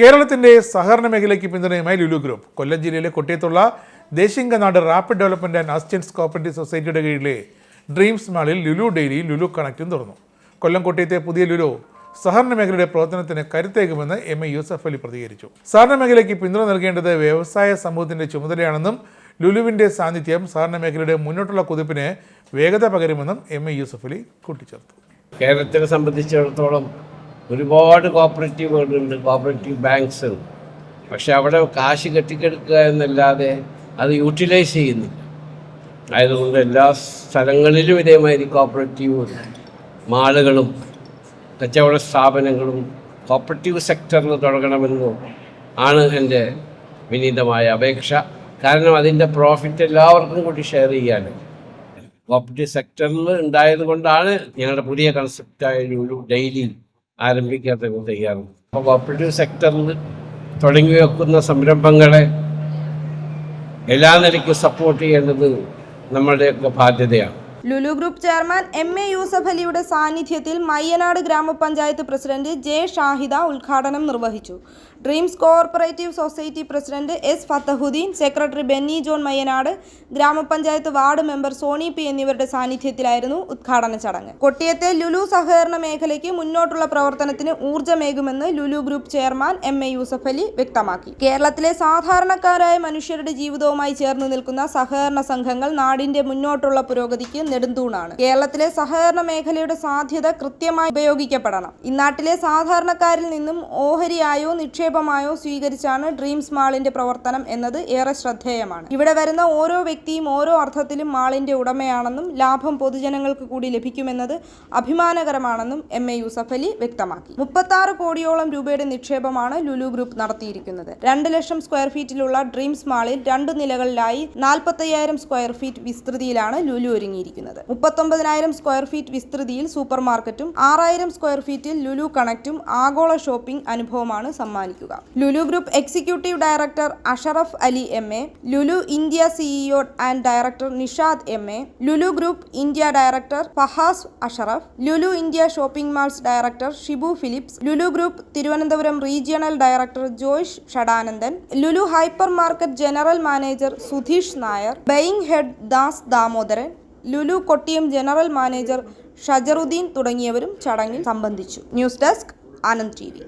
കേരളത്തിന്റെ സഹകരണ മേഖലയ്ക്ക് പിന്തുണയുമായി ലുലു ഗ്രൂപ്പ് കൊല്ലം ജില്ലയിലെ കൊട്ടിയത്തുള്ള Desinganad rapid development and assistance cooperative സൊസൈറ്റിയുടെ കീഴിലെ ഡ്രീംസ് മാളിൽ ലുലു ഡെയിലിയും ലുലു കണക്റ്റും തുറന്നു. കൊല്ലം കൊട്ടിയത്തെ പുതിയ ലുലു സഹകരണ മേഖലയുടെ പ്രവർത്തനത്തിന് കരുത്തേകുമെന്ന് എം എ യൂസഫ് അലി പ്രതികരിച്ചു. സഹകരണ മേഖലയ്ക്ക് പിന്തുണ നൽകേണ്ടത് വ്യവസായ സമൂഹത്തിന്റെ ചുമതലയാണെന്നും ലുലുവിന്റെ സാന്നിധ്യം സഹകരണ മേഖലയുടെ മുന്നോട്ടുള്ള കുതിപ്പിന് വേഗത പകരുമെന്നും എം എ യൂസഫ് അലി കൂട്ടിച്ചേർത്തു. കേരളത്തിനെ സംബന്ധിച്ചിടത്തോളം ഒരുപാട് കോപ്പറേറ്റീവുകളുണ്ട്, കോപ്പറേറ്റീവ് ബാങ്ക്സ് ഉണ്ട്. പക്ഷെ അവിടെ കാശ് കെട്ടിക്കെടുക്കുക എന്നല്ലാതെ അത് യൂട്ടിലൈസ് ചെയ്യുന്നില്ല. ആയതുകൊണ്ട് എല്ലാ സ്ഥലങ്ങളിലും ഇതേമാതിരി കോപ്പറേറ്റീവ് മാളുകളും കച്ചവട സ്ഥാപനങ്ങളും കോപ്പറേറ്റീവ് സെക്ടറിൽ തുടങ്ങണമെന്നും ആണ് എൻ്റെ വിനീതമായ അപേക്ഷ. കാരണം അതിൻ്റെ പ്രോഫിറ്റ് എല്ലാവർക്കും കൂടി ഷെയർ ചെയ്യാനും കോപ്പറേറ്റീവ് സെക്ടറിൽ ഉണ്ടായത് കൊണ്ടാണ് ഞങ്ങളുടെ പുതിയ കൺസെപ്റ്റായ ലുലു ഡെയിലി ആരംഭിക്കാൻ തയ്യാറുണ്ട്. അപ്പോൾ കോപ്പറേറ്റീവ് സെക്ടറിൽ തുടങ്ങി വെക്കുന്ന സംരംഭങ്ങളെ എല്ലാ നിലയ്ക്കും സപ്പോർട്ട് ചെയ്യേണ്ടത് നമ്മളുടെയൊക്കെ ബാധ്യതയാണ്. Lulu group chairman M A Yusuf അലിയുടെ സാന്നിധ്യത്തിൽ മയ്യനാട് ഗ്രാമപഞ്ചായത്ത് പ്രസിഡന്റ് ജെ ഷാഹിദ ഉദ്ഘാടനം നിർവഹിച്ചു. Dreams cooperative society president S Fathahuddin, secretary Benny John Mayyanad, ഗ്രാമപഞ്ചായത്ത് വാർഡ് മെമ്പർ സോണി പി എന്നിവരുടെ സാന്നിധ്യത്തിലായിരുന്നു ഉദ്ഘാടന ചടങ്ങ്. കൊട്ടിയത്തെ ലുലു സഹകരണ മേഖലയ്ക്ക് മുന്നോട്ടുള്ള പ്രവർത്തനത്തിന് ഊർജ്ജമേകുമെന്ന് Lulu group chairman M A Yusuff Ali വ്യക്തമാക്കി. കേരളത്തിലെ സാധാരണക്കാരായ മനുഷ്യരുടെ ജീവിതവുമായി ചേർന്ന് നിൽക്കുന്ന സഹകരണ സംഘങ്ങൾ നാടിന്റെ മുന്നോട്ടുള്ള പുരോഗതിക്ക് നെടുന്തൂണാണ്. കേരളത്തിലെ സഹകരണ മേഖലയുടെ സാധ്യത കൃത്യമായി ഉപയോഗിക്കപ്പെടണം. ഇന്നാട്ടിലെ സാധാരണക്കാരിൽ നിന്നും ഓഹരിയായോ നിക്ഷേപമായോ സ്വീകരിച്ചാണ് ഡ്രീംസ് മാളിന്റെ പ്രവർത്തനം എന്നത് ഏറെ ശ്രദ്ധേയമാണ്. ഇവിടെ വരുന്ന ഓരോ വ്യക്തിയും ഓരോ അർത്ഥത്തിലും മാളിന്റെ ഉടമയാണെന്നും ലാഭം പൊതുജനങ്ങൾക്ക് കൂടി ലഭിക്കുമെന്നത് അഭിമാനകരമാണെന്നും എം എ യൂസഫ് അലി വ്യക്തമാക്കി. 36 കോടിയോളം രൂപയുടെ നിക്ഷേപമാണ് ലുലു ഗ്രൂപ്പ് നടത്തിയിരിക്കുന്നത്. 2 ലക്ഷം സ്ക്വയർ ഫീറ്റിലുള്ള ഡ്രീംസ് മാളിൽ 2 നിലകളിലായി 45,000 സ്ക്വയർ ഫീറ്റ് വിസ്തൃതിയിലാണ് ലുലു ഒരുങ്ങിയിരിക്കുന്നത്. 39,000 സ്ക്വയർ ഫീറ്റ് വിസ്തൃതിയിൽ സൂപ്പർ മാർക്കറ്റും 6,000 സ്ക്വയർ ഫീറ്റിൽ ലുലു കണക്റ്റും ആഗോള ഷോപ്പിംഗ് അനുഭവമാണ് സമ്മാനിക്കുക. Lulu group executive director Ashraf Ali M A, Lulu India CEO and director Nishad M A, Lulu group India director Fahas Ashraf, Lulu India shopping malls director Shibu Philips, Lulu group Thiruvananthapuram regional director Joysh Shadanandan, Lulu hypermarket general manager Sudheesh Nair, buying head Das Damodaran, Lulu Kottiyam general manager Shajaruddin തുടങ്ങിയവരും ചടങ്ങിൽ സംബന്ധിച്ചു. News desk Anand T V.